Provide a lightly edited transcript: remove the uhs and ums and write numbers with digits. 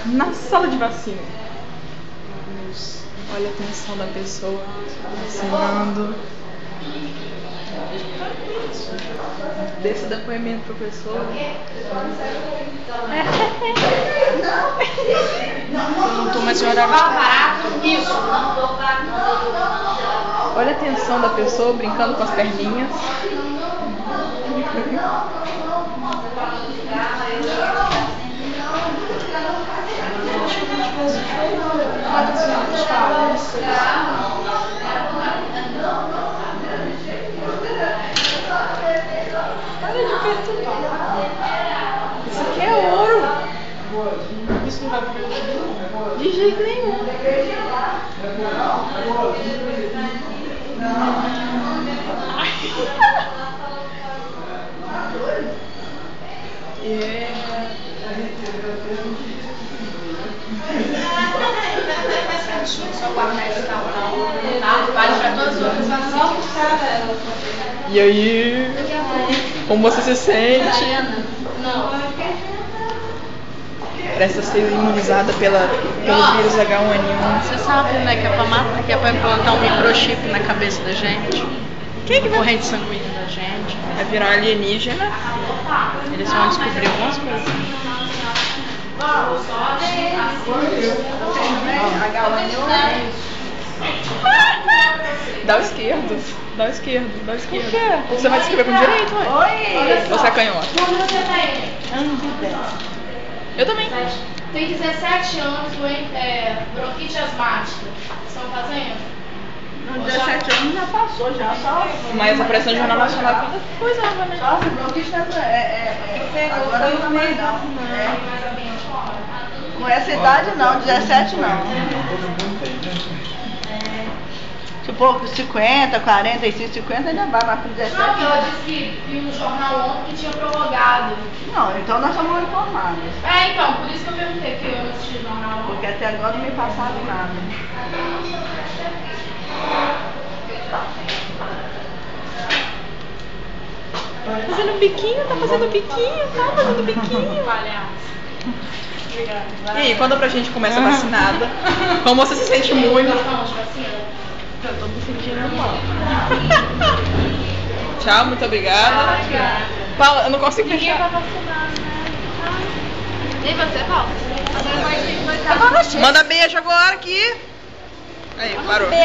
Na sala de vacina. Olha a atenção da pessoa vacinando. Desse depoimento, professor. Eu não tô mais em horário. Isso. Olha a atenção da pessoa brincando com as perninhas. Isso aqui é ouro. Isso não vai perder. De jeito nenhum. E aí? Como você se sente? Presta a ser imunizada pelo vírus H1N1. Você sabe, né, que é pra matar, que é pra implantar um microchip na cabeça da gente. Quem que vai? Corrente sanguínea da gente. Vai virar alienígena. Eles vão descobrir algumas coisas. Dá o esquerdo. Dá o esquerdo. Dá o esquerdo. Por quê? Você vai escrever com direito, ué? Oi! Você é canhota? Quando você tem? Ano de 10. Eu também. Tem 17 anos, bronquite asmática. Estão fazendo? Não, 17 anos já passou, já só. Mas a pressão de Jornal Nacional coisava, né? Só bronquite agora não tá mais não. Com essa idade não, 17 não. Tipo, 50, 45, 50 ainda vai, mas com 17 não. Ela disse que viu no jornal ontem que tinha prorrogado. Não, então nós somos informados. Então, por isso que eu perguntei, que eu não assisti o jornal ontem. Porque até agora não me passaram nada. Fazendo biquinho, tá fazendo biquinho, tá fazendo biquinho. E aí, conta pra gente como é essa vacinada. Como você se sente muito. Eu tô me sentindo mal. Tchau, muito obrigada. Paula, eu não consigo fechar. Ninguém vai vacinar, né? E você, Paula? Manda beijo agora aqui. Aí, parou.